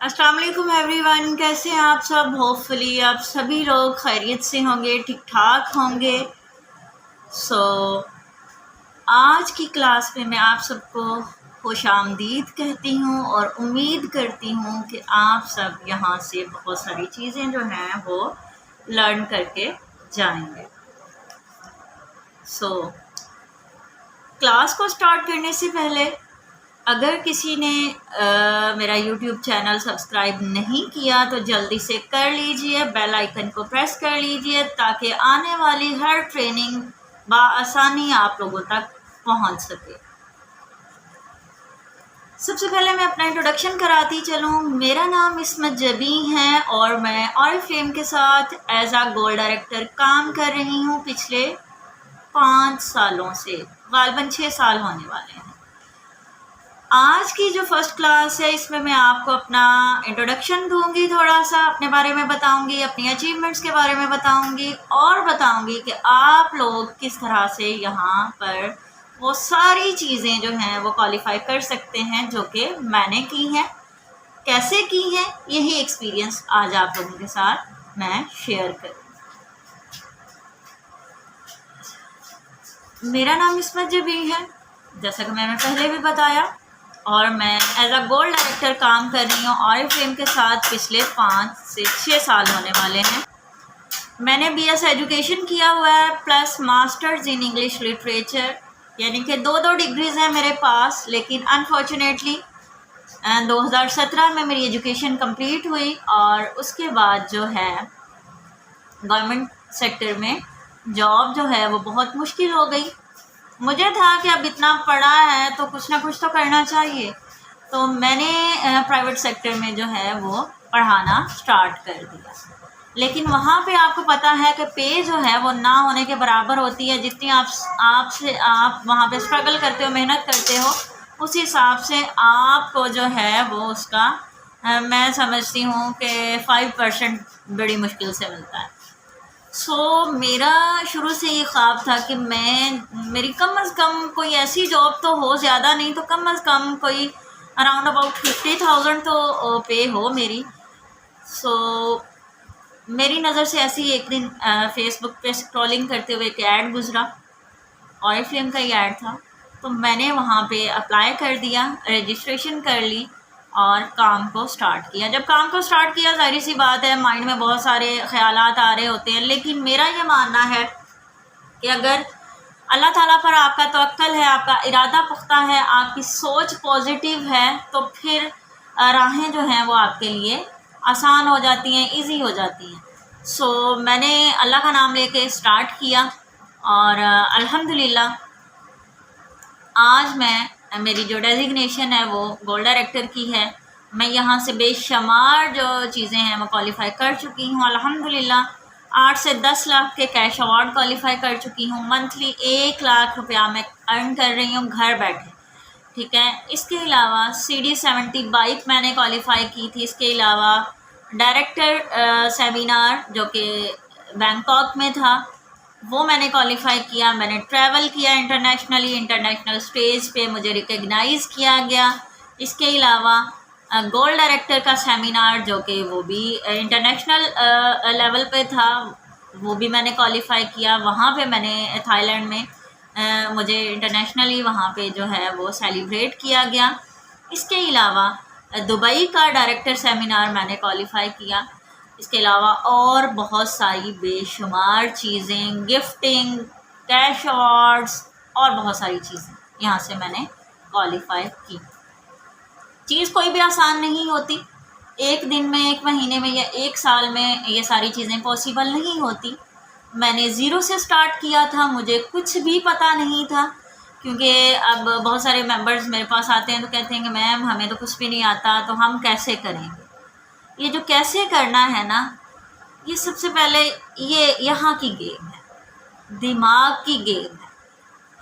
अस्सलाम वालेकुम एवरीवन, कैसे हैं आप सब। होपफुली आप सभी लोग खैरियत से होंगे, ठीक ठाक होंगे। सो आज की क्लास में मैं आप सबको खुशामदीद कहती हूँ और उम्मीद करती हूँ कि आप सब यहाँ से बहुत सारी चीज़ें जो हैं वो लर्न करके जाएंगे। क्लास को स्टार्ट करने से पहले अगर किसी ने मेरा YouTube चैनल सब्सक्राइब नहीं किया तो जल्दी से कर लीजिए, बेल आइकन को प्रेस कर लीजिए ताकि आने वाली हर ट्रेनिंग बआसानी आप लोगों तक पहुंच सके। सबसे पहले मैं अपना इंट्रोडक्शन कराती चलूँ। मेरा नाम इस्मत जबी है और मैं ऑरिफ्लेम के साथ एज आ गोल्ड डायरेक्टर काम कर रही हूँ पिछले 5 सालों से, गालिबन 6 साल होने वाले हैं। आज की जो फर्स्ट क्लास है इसमें मैं आपको अपना इंट्रोडक्शन दूंगी, थोड़ा सा अपने बारे में बताऊंगी, अपनी अचीवमेंट्स के बारे में बताऊंगी और बताऊंगी कि आप लोग किस तरह से यहाँ पर वो सारी चीज़ें जो हैं वो क्वालिफाई कर सकते हैं जो कि मैंने की हैं, कैसे की हैं। यही एक्सपीरियंस आज आप लोगों के साथ मैं शेयर करूँ। मेरा नाम इस्मत जबी है, जैसा कि मैंने पहले भी बताया, और मैं एज अ गोल्ड डायरेक्टर काम कर रही हूँ ऑरिफ्लेम के साथ पिछले 5 से 6 साल होने वाले हैं। मैंने BS एजुकेशन किया हुआ है plus masters in English literature, यानी कि 2 डिग्रीज़ हैं मेरे पास। लेकिन अनफॉर्चुनेटली 2017 में मेरी एजुकेशन कंप्लीट हुई और उसके बाद जो है गवर्नमेंट सेक्टर में जॉब जो है वो बहुत मुश्किल हो गई। मुझे था कि अब इतना पढ़ा है तो कुछ ना कुछ तो करना चाहिए, तो मैंने प्राइवेट सेक्टर में जो है वो पढ़ाना स्टार्ट कर दिया। लेकिन वहाँ पे आपको पता है कि पे जो है वो ना होने के बराबर होती है। जितनी आप वहाँ पे स्ट्रगल करते हो, मेहनत करते हो, उस हिसाब से आपको जो है वो उसका मैं समझती हूँ कि 5% बड़ी मुश्किल से मिलता है। मेरा शुरू से ये ख्वाब था कि मेरी कम अज़ कम कोई ऐसी जॉब तो हो, ज़्यादा नहीं तो कम अज़ कम कोई अराउंड अबाउट 50,000 तो पे हो मेरी। मेरी नज़र से ऐसी एक दिन फेसबुक पे स्क्रॉलिंग करते हुए एक ऐड गुज़रा, ऑरिफ्लेम का ही ऐड था। तो मैंने वहाँ पे अप्लाई कर दिया, रजिस्ट्रेशन कर ली और काम को स्टार्ट किया। जब काम को स्टार्ट किया, जाहिर सी बात है माइंड में बहुत सारे ख्यालात आ रहे होते हैं, लेकिन मेरा ये मानना है कि अगर अल्लाह ताला पर आपका तवक्कल है, आपका इरादा पुख्ता है, आपकी सोच पॉजिटिव है, तो फिर राहें जो हैं वो आपके लिए आसान हो जाती हैं, इजी हो जाती हैं। मैंने अल्लाह का नाम लेके स्टार्ट किया और अल्हम्दुलिल्लाह आज मेरी जो डेजिग्नेशन है वो गोल्ड डायरेक्टर की है। मैं यहाँ से बेशुमार जो चीज़ें हैं वो क्वालिफ़ाई कर चुकी हूँ अल्हम्दुलिल्लाह। 8 से 10 लाख के कैश अवार्ड क्वालिफ़ाई कर चुकी हूँ। मंथली 1 लाख रुपया मैं अर्न कर रही हूँ घर बैठे, ठीक है। इसके अलावा CD70 बाइक मैंने क्वालिफ़ाई की थी। इसके अलावा डायरेक्टर सेमिनार जो कि बैंकॉक में था वो मैंने क्वालिफ़ाई किया। मैंने ट्रैवल किया इंटरनेशनल स्टेज पे मुझे रिकग्नाइज़ किया गया। इसके अलावा गोल्ड डायरेक्टर का सेमिनार जो कि वो भी इंटरनेशनल लेवल पे था, वो भी मैंने क्वालिफ़ाई किया। वहाँ पे मैंने थाईलैंड में मुझे इंटरनेशनली वहाँ पे जो है वो सेलिब्रेट किया गया। इसके अलावा दुबई का डायरेक्टर सेमिनार मैंने क्वालिफ़ाई किया। इसके अलावा और बहुत सारी बेशुमार चीज़ें, गिफ्टिंग, कैश अवार्ड्स और बहुत सारी चीज़ें यहाँ से मैंने क्वालिफ़ाई की। चीज़ कोई भी आसान नहीं होती, एक दिन में, एक महीने में या एक साल में ये सारी चीज़ें पॉसिबल नहीं होती। मैंने ज़ीरो से स्टार्ट किया था, मुझे कुछ भी पता नहीं था, क्योंकि अब बहुत सारे मेंबर्स मेरे पास आते हैं तो कहते हैं कि मैम हमें तो कुछ भी नहीं आता, तो हम कैसे करेंगे। ये जो कैसे करना है ना, ये सबसे पहले ये यहाँ की गेम है, दिमाग की गेम है।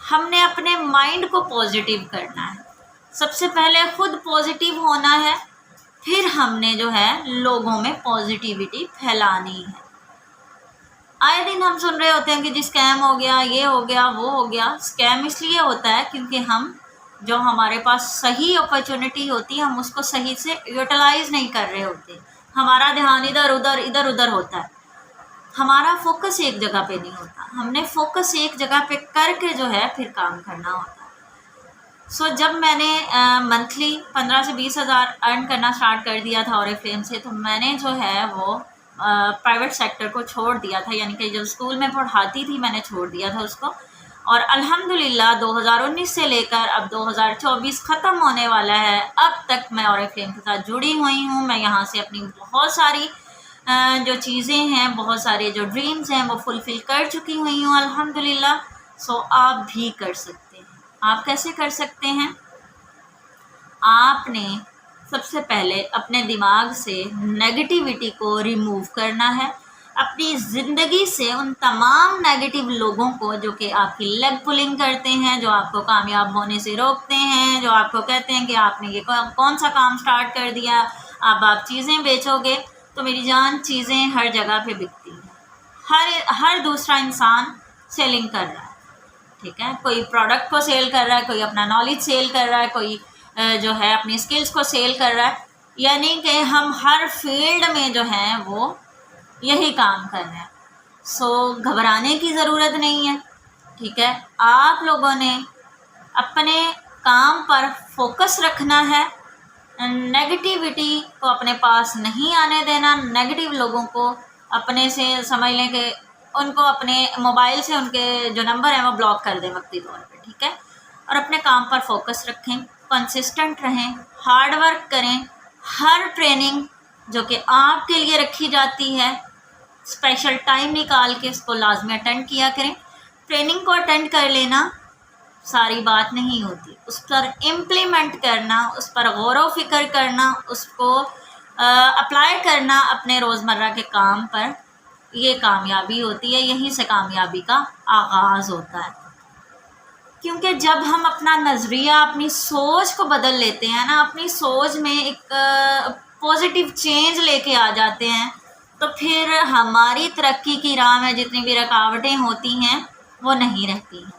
हमने अपने माइंड को पॉजिटिव करना है, सबसे पहले खुद पॉजिटिव होना है, फिर हमने जो है लोगों में पॉजिटिविटी फैलानी है। आए दिन हम सुन रहे होते हैं कि जी स्कैम हो गया, ये हो गया, वो हो गया। स्कैम इसलिए होता है क्योंकि हम जो हमारे पास सही अपॉर्चुनिटी होती है हम उसको सही से यूटिलाइज नहीं कर रहे होते, हमारा ध्यान इधर उधर होता है, हमारा फोकस एक जगह पे नहीं होता। हमने फोकस एक जगह पे करके जो है फिर काम करना होता है। जब मैंने मंथली 15 से 20 हज़ार अर्न करना स्टार्ट कर दिया था ऑरिफ्लेम से, तो मैंने जो है वो प्राइवेट सेक्टर को छोड़ दिया था, यानी कि जब स्कूल में पढ़ाती थी मैंने छोड़ दिया था उसको। और अल्हम्दुलिल्लाह 2019 से लेकर अब 2024 ख़त्म होने वाला है, अब तक मैं ऑरिफ्लेम के साथ जुड़ी हुई हूँ। मैं यहाँ से अपनी बहुत सारी जो चीज़ें हैं, बहुत सारे जो ड्रीम्स हैं वो फुलफ़िल कर चुकी हुई हूँ अल्हम्दुलिल्लाह। आप भी कर सकते हैं। आप कैसे कर सकते हैं? आपने सबसे पहले अपने दिमाग से नेगेटिविटी को रिमूव करना है। अपनी ज़िंदगी से उन तमाम नेगेटिव लोगों को जो कि आपकी लेग पुलिंग करते हैं, जो आपको कामयाब होने से रोकते हैं, जो आपको कहते हैं कि आपने ये कौन सा काम स्टार्ट कर दिया, अब आप चीज़ें बेचोगे। तो मेरी जान, चीज़ें हर जगह पे बिकती हैं, हर दूसरा इंसान सेलिंग कर रहा है, ठीक है। कोई प्रोडक्ट को सेल कर रहा है, कोई अपना नॉलेज सेल कर रहा है, कोई जो है अपनी स्किल्स को सेल कर रहा है, यानी कि हम हर फील्ड में जो है वो यही काम कर रहे हैं। घबराने की ज़रूरत नहीं है, ठीक है। आप लोगों ने अपने काम पर फोकस रखना है, नेगेटिविटी को अपने पास नहीं आने देना। नेगेटिव लोगों को अपने से समझ लें कि उनको अपने मोबाइल से उनके जो नंबर हैं वो ब्लॉक कर दें वक्ती तौर पे, ठीक है। और अपने काम पर फोकस रखें, कंसिस्टेंट रहें, हार्ड वर्क करें। हर ट्रेनिंग जो कि आपके लिए रखी जाती है, स्पेशल टाइम निकाल के उसको लाजमी अटेंड किया करें। ट्रेनिंग को अटेंड कर लेना सारी बात नहीं होती, उस पर इम्प्लीमेंट करना, उस पर गौर व फिक्र करना, उसको अप्लाई करना अपने रोज़मर्रा के काम पर, ये कामयाबी होती है। यहीं से कामयाबी का आगाज़ होता है, क्योंकि जब हम अपना नज़रिया, अपनी सोच को बदल लेते हैं ना, अपनी सोच में एक पॉजिटिव चेंज लेके आ जाते हैं, तो फिर हमारी तरक्की की राह में जितनी भी रुकावटें होती हैं वो नहीं रहती हैं।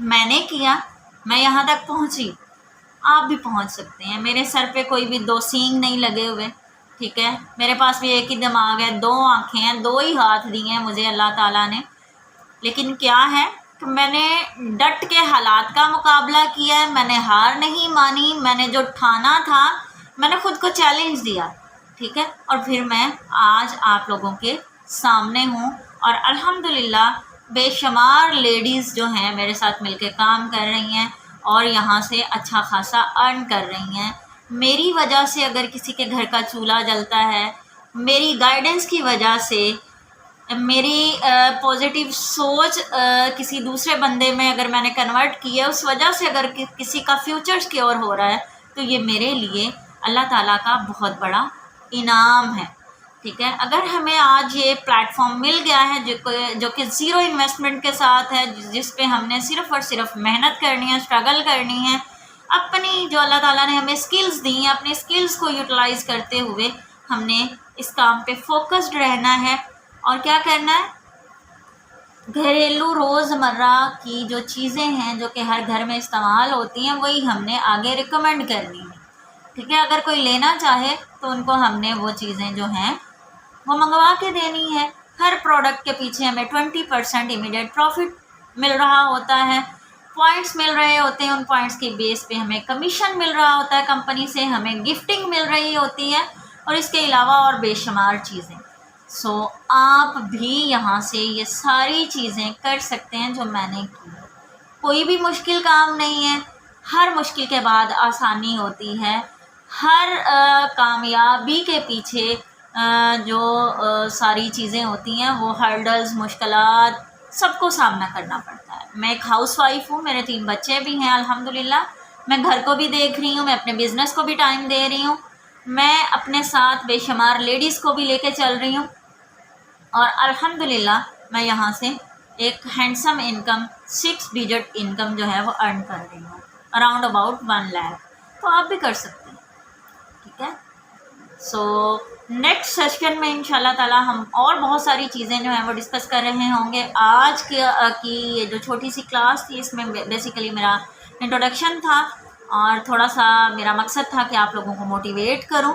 मैंने किया, मैं यहाँ तक पहुँची, आप भी पहुँच सकते हैं। मेरे सर पे कोई भी दो सींग नहीं लगे हुए, ठीक है। मेरे पास भी एक ही दिमाग है, दो आँखें हैं, दो ही हाथ दिए हैं मुझे अल्लाह ताला ने। लेकिन क्या है कि मैंने डट के हालात का मुकाबला किया है, मैंने हार नहीं मानी, मैंने जो ठाना था मैंने ख़ुद को चैलेंज दिया, ठीक है। और फिर मैं आज आप लोगों के सामने हूँ और अल्हम्दुलिल्लाह बेशुमार लेडीज़ जो हैं मेरे साथ मिलके काम कर रही हैं और यहाँ से अच्छा खासा अर्न कर रही हैं। मेरी वजह से अगर किसी के घर का चूल्हा जलता है, मेरी गाइडेंस की वजह से, मेरी पॉजिटिव सोच किसी दूसरे बंदे में अगर मैंने कन्वर्ट की है, उस वजह से अगर किसी का फ्यूचर सिक्योर हो रहा है, तो ये मेरे लिए अल्लाह ताला का बहुत बड़ा इनाम है, ठीक है। अगर हमें आज ये प्लेटफॉर्म मिल गया है जो कि ज़ीरो इन्वेस्टमेंट के साथ है, जिस पे हमने सिर्फ़ और सिर्फ मेहनत करनी है, स्ट्रगल करनी है, अपनी जो अल्लाह ताला ने हमें स्किल्स दी हैं, अपनी स्किल्स को यूटिलाइज़ करते हुए हमने इस काम पे फोकस्ड रहना है। और क्या करना है, घरेलू रोज़मर्रा की जो चीज़ें हैं जो कि हर घर में इस्तेमाल होती हैं, वही हमने आगे रिकमेंड करनी है, ठीक है। अगर कोई लेना चाहे तो उनको हमने वो चीज़ें जो हैं वो मंगवा के देनी है। हर प्रोडक्ट के पीछे हमें 20% इमीडिएट प्रॉफिट मिल रहा होता है, पॉइंट्स मिल रहे होते हैं, उन पॉइंट्स की बेस पे हमें कमीशन मिल रहा होता है कंपनी से, हमें गिफ्टिंग मिल रही होती है और इसके अलावा और बेशुमार चीज़ें। आप भी यहाँ से ये सारी चीज़ें कर सकते हैं जो मैंने की। कोई भी मुश्किल काम नहीं है, हर मुश्किल के बाद आसानी होती है। हर कामयाबी के पीछे जो सारी चीज़ें होती हैं वो हर्डल्स, मुश्किलात, सबको सामना करना पड़ता है। मैं एक हाउसवाइफ हूँ, मेरे 3 बच्चे भी हैं अल्हम्दुलिल्लाह। मैं घर को भी देख रही हूँ, मैं अपने बिज़नेस को भी टाइम दे रही हूँ, मैं अपने साथ बेशुमार लेडीज़ को भी लेके चल रही हूँ और अल्हम्दुलिल्लाह मैं यहाँ से एक हैंडसम इनकम, 6 डिजिट इनकम जो है वो अर्न कर रही हूँ, अराउंड अबाउट 1 लाख। तो आप भी कर सकते हैं, ठीक है। नेक्स्ट सेशन में इंशाल्लाह ताला हम और बहुत सारी चीज़ें जो हैं वो डिस्कस कर रहे होंगे। आज की ये जो छोटी सी क्लास थी, इसमें बेसिकली मेरा इंट्रोडक्शन था और थोड़ा सा मेरा मकसद था कि आप लोगों को मोटिवेट करूं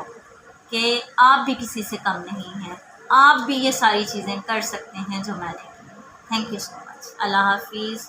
कि आप भी किसी से कम नहीं हैं, आप भी ये सारी चीज़ें कर सकते हैं जो मैंने की। Thank you so much. Allah हाफिज़।